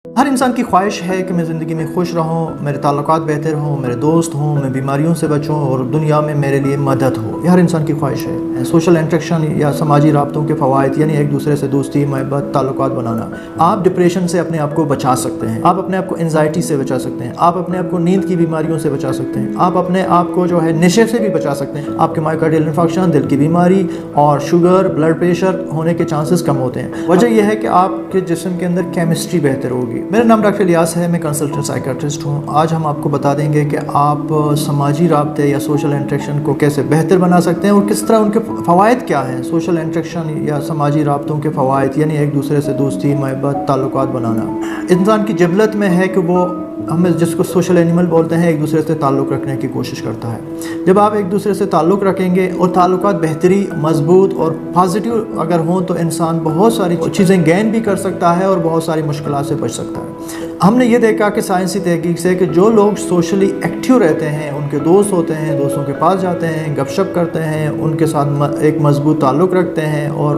ہر انسان کی خواہش ہے کہ میں زندگی میں خوش رہوں، میرے تعلقات بہتر ہوں، میرے دوست ہوں، میں بیماریوں سے بچوں اور دنیا میں میرے لیے مدد ہو۔ یہ ہر انسان کی خواہش ہے۔ سوشل انٹریکشن یا سماجی رابطوں کے فوائد، یعنی ایک دوسرے سے دوستی، محبت، تعلقات بنانا۔ آپ ڈپریشن سے اپنے آپ کو بچا سکتے ہیں، آپ اپنے آپ کو انزائٹی سے بچا سکتے ہیں، آپ اپنے آپ کو نیند کی بیماریوں سے بچا سکتے ہیں، آپ اپنے آپ کو جو ہے نشے سے بھی بچا سکتے ہیں۔ آپ کے مائوکارڈیل انفارکشن، دل کی بیماری اور شوگر، بلڈ پریشر ہونے کے چانسز کم ہوتے ہیں۔ وجہ یہ ہے کہ آپ کے جسم کے اندر کیمسٹری بہتر ہوگی۔ میرا نام ڈاکٹر الیاس ہے، میں کنسلٹنٹ سائیکیٹرسٹ ہوں۔ آج ہم آپ کو بتا دیں گے کہ آپ سماجی رابطے یا سوشل انٹریکشن کو کیسے بہتر بنا سکتے ہیں اور کس طرح ان کے فوائد کیا ہیں۔ سوشل انٹریکشن یا سماجی رابطوں کے فوائد، یعنی ایک دوسرے سے دوستی، محبت، تعلقات بنانا۔ انسان کی جبلت میں ہے کہ وہ ہمیں جس کو سوشل اینیمل بولتے ہیں، ایک دوسرے سے تعلق رکھنے کی کوشش کرتا ہے۔ جب آپ ایک دوسرے سے تعلق رکھیں گے اور تعلقات بہتری، مضبوط اور پازیٹیو اگر ہوں تو انسان بہت ساری چیزیں گین بھی کر سکتا ہے اور بہت ساری مشکلات سے بچ سکتا ہے۔ ہم نے یہ دیکھا کہ سائنسی تحقیق سے کہ جو لوگ سوشلی ایکٹیو رہتے ہیں، ان کے دوست ہوتے ہیں، دوستوں کے پاس جاتے ہیں، گپ شپ کرتے ہیں، ان کے ساتھ ایک مضبوط تعلق رکھتے ہیں اور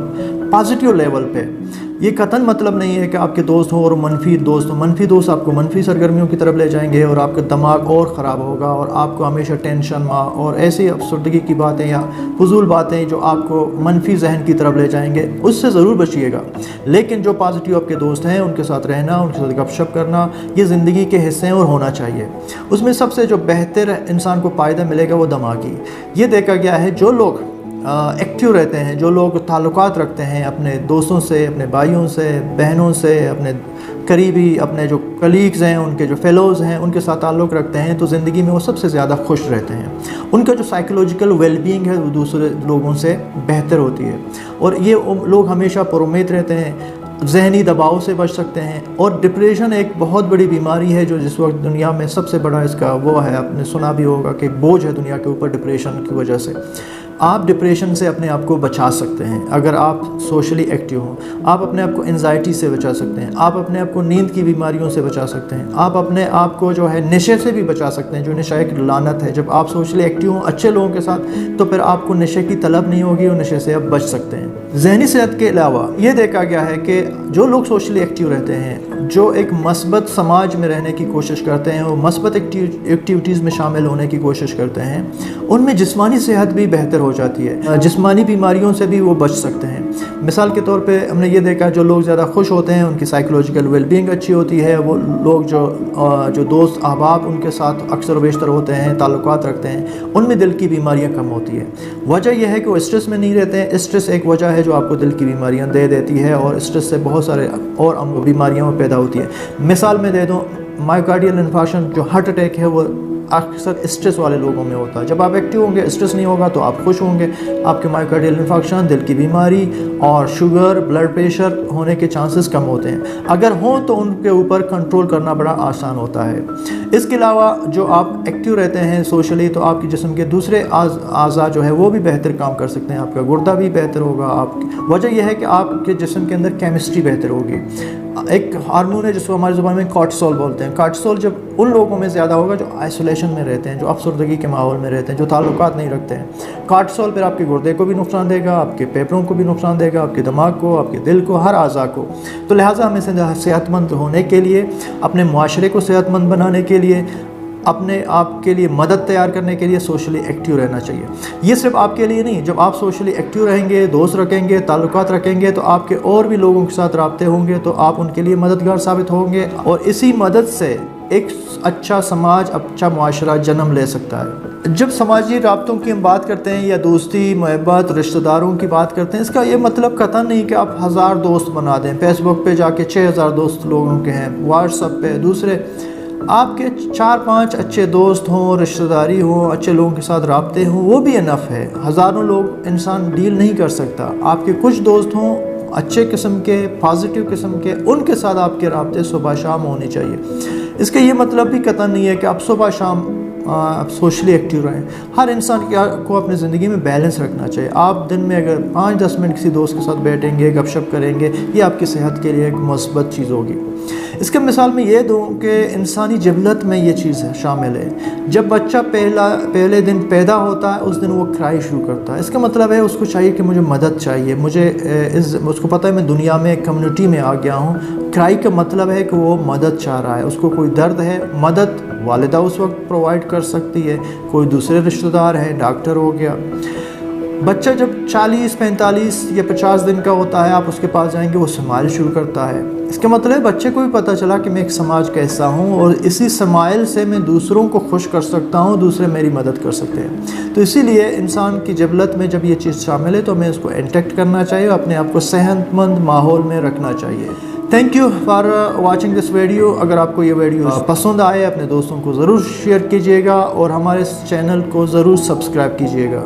پازیٹیو لیول پہ، یہ قطعاً مطلب نہیں ہے کہ آپ کے دوست ہوں اور منفی دوست آپ کو منفی سرگرمیوں کی طرف لے جائیں گے اور آپ کا دماغ اور خراب ہوگا اور آپ کو ہمیشہ ٹینشن اور ایسی افسردگی کی باتیں یا فضول باتیں جو آپ کو منفی ذہن کی طرف لے جائیں گے، اس سے ضرور بچیے گا۔ لیکن جو پازیٹیو آپ کے دوست ہیں، ان کے ساتھ رہنا، ان کے ساتھ گپ شپ کرنا، یہ زندگی کے حصے ہیں اور ہونا چاہیے۔ اس میں سب سے جو بہتر انسان کو فائدہ ملے گا وہ دماغی۔ یہ دیکھا گیا ہے جو لوگ ایکٹیو رہتے ہیں، جو لوگ تعلقات رکھتے ہیں اپنے دوستوں سے، اپنے بھائیوں سے، بہنوں سے، اپنے قریبی، اپنے جو کلیگز ہیں، ان کے جو فیلوز ہیں، ان کے ساتھ تعلق رکھتے ہیں تو زندگی میں وہ سب سے زیادہ خوش رہتے ہیں۔ ان کا جو سائیکولوجیکل ویل بینگ ہے وہ دوسرے لوگوں سے بہتر ہوتی ہے اور یہ لوگ ہمیشہ پر امید رہتے ہیں، ذہنی دباؤ سے بچ سکتے ہیں۔ اور ڈپریشن ایک بہت بڑی بیماری ہے جو جس وقت دنیا میں سب سے بڑا اس کا وہ ہے، آپ نے سنا بھی ہوگا کہ بوجھ ہے دنیا کے اوپر ڈپریشن کی وجہ سے۔ آپ ڈپریشن سے اپنے آپ کو بچا سکتے ہیں اگر آپ سوشلی ایکٹیو ہوں۔ آپ اپنے آپ کو انزائٹی سے بچا سکتے ہیں، آپ اپنے آپ کو نیند کی بیماریوں سے بچا سکتے ہیں، آپ اپنے آپ کو جو ہے نشے سے بھی بچا سکتے ہیں، جو نشہ ایک لعنت ہے۔ جب آپ سوشلی ایکٹیو ہوں اچھے لوگوں کے ساتھ تو پھر آپ کو نشے کی طلب نہیں ہوگی اور نشے سے آپ بچ سکتے ہیں۔ ذہنی صحت کے علاوہ یہ دیکھا گیا ہے کہ جو لوگ سوشلی ایکٹیو رہتے ہیں، جو ایک مثبت سماج میں رہنے کی کوشش کرتے ہیں اور مثبت ایکٹیویٹیز میں شامل ہونے کی کوشش کرتے ہیں، ان میں جسمانی صحت بھی بہتر ہو جاتی ہے، جسمانی بیماریوں سے بھی وہ بچ سکتے ہیں۔ مثال کے طور پہ ہم نے یہ دیکھا جو لوگ زیادہ خوش ہوتے ہیں ان کی سائیکولوجیکل ویل بینگ اچھی ہوتی ہے، وہ لوگ جو دوست احباب ان کے ساتھ اکثر و بیشتر ہوتے ہیں، تعلقات رکھتے ہیں، ان میں دل کی بیماریاں کم ہوتی ہے۔ وجہ یہ ہے کہ وہ اسٹریس میں نہیں رہتے ہیں۔ اسٹریس ایک وجہ ہے جو آپ کو دل کی بیماریاں دے دیتی ہے اور اسٹریس سے بہت سارے اور بیماریاں پیدا ہوتی ہے۔ مثال میں دے دوں، مائوکارڈیل انفارکشن جو ہارٹ اٹیک ہے وہ اکثر اسٹریس والے لوگوں میں ہوتا ہے۔ جب آپ ایکٹیو ہوں گے، اسٹریس نہیں ہوگا تو آپ خوش ہوں گے، آپ کے مائوکارڈیل انفارکشن، دل کی بیماری اور شوگر، بلڈ پریشر ہونے کے چانسز کم ہوتے ہیں۔ اگر ہوں تو ان کے اوپر کنٹرول کرنا بڑا آسان ہوتا ہے۔ اس کے علاوہ جو آپ ایکٹیو رہتے ہیں سوشلی تو آپ کے جسم کے دوسرے اعضاء جو ہے وہ بھی بہتر کام کر سکتے ہیں۔ آپ کا گردہ بھی بہتر ہوگا۔ وجہ یہ ہے کہ آپ کے جسم کے اندر کیمسٹری بہتر ہوگی۔ ایک ہارمون ہے جس کو ہماری زبان میں کارٹیسول بولتے ہیں۔ کارٹیسول جب ان لوگوں میں زیادہ ہوگا جو آئسولیشن میں رہتے ہیں، جو افسردگی کے ماحول میں رہتے ہیں، جو تعلقات نہیں رکھتے ہیں، کارٹیسول پھر آپ کے گردے کو بھی نقصان دے گا، آپ کے پھیپھڑوں کو بھی نقصان دے گا، آپ کے دماغ کو، آپ کے دل کو، ہر اعضاء کو۔ تو لہٰذا ہمیں صحت مند ہونے کے لیے، اپنے معاشرے کو صحت مند بنانے کے لیے، اپنے آپ کے لیے مدد تیار کرنے کے لیے سوشلی ایکٹیو رہنا چاہیے۔ یہ صرف آپ کے لیے نہیں، جب آپ سوشلی ایکٹیو رہیں گے، دوست رکھیں گے، تعلقات رکھیں گے تو آپ کے اور بھی لوگوں کے ساتھ رابطے ہوں گے تو آپ ان کے لیے مددگار ثابت ہوں گے اور اسی مدد سے ایک اچھا سماج، اچھا معاشرہ جنم لے سکتا ہے۔ جب سماجی رابطوں کی ہم بات کرتے ہیں یا دوستی، محبت، رشتہ داروں کی بات کرتے ہیں، اس کا یہ مطلب قطعا نہیں کہ آپ 1000 دوست بنا دیں۔ فیس بک پہ جا کے 6000 دوست لوگوں کے ہیں، واٹس ایپ پہ دوسرے، آپ کے 4-5 اچھے دوست ہوں، رشتہ داری ہوں، اچھے لوگوں کے ساتھ رابطے ہوں، وہ بھی انف ہے۔ ہزاروں لوگ انسان ڈیل نہیں کر سکتا۔ آپ کے کچھ دوست ہوں اچھے قسم کے، پازیٹیو قسم کے، ان کے ساتھ آپ کے رابطے صبح شام ہونے چاہیے۔ اس کا یہ مطلب بھی قطعا نہیں ہے کہ آپ صبح شام آپ سوشلی ایکٹیو رہیں. ہر انسان کو اپنی زندگی میں بیلنس رکھنا چاہیے. آپ دن میں اگر 5-10 منٹ کسی دوست کے ساتھ بیٹھیں گے, گپ شپ کریں گے, یہ آپ کی صحت کے لیے ایک مثبت چیز ہوگی. اس کے مثال میں یہ دوں کہ انسانی جبلت میں یہ چیز ہے شامل ہے. جب بچہ پہلے دن پیدا ہوتا ہے اس دن وہ کرائی شروع کرتا ہے. اس کا مطلب ہے اس کو چاہیے کہ مجھے مدد چاہیے, اس کو پتہ ہے میں دنیا میں ایک کمیونٹی میں آ گیا ہوں. کرائی کا مطلب ہے کہ وہ مدد چاہ رہا ہے, اس کو کوئی درد ہے. مدد والدہ اس وقت پرووائڈ کر سکتی ہے, کوئی دوسرے رشتہ دار ہے, ڈاکٹر ہو گیا. بچہ جب 40, 45 یا 50 دن کا ہوتا ہے, آپ اس کے پاس جائیں گے, وہ سمائل شروع کرتا ہے. اس کا مطلب ہے بچے کو بھی پتہ چلا کہ میں ایک سماج کا حصہ ہوں اور اسی سمائل سے میں دوسروں کو خوش کر سکتا ہوں, دوسرے میری مدد کر سکتے ہیں. تو اسی لیے انسان کی جبلت میں جب یہ چیز شامل ہے تو ہمیں اس کو انٹیکٹ کرنا چاہیے, اپنے آپ کو صحت مند ماحول میں رکھنا چاہیے. Thank you for watching this video. اگر آپ کو یہ ویڈیو پسند آئے اپنے دوستوں کو ضرور شیئر کیجیے گا اور ہمارے اس چینل کو ضرور سبسکرائب کیجیے گا.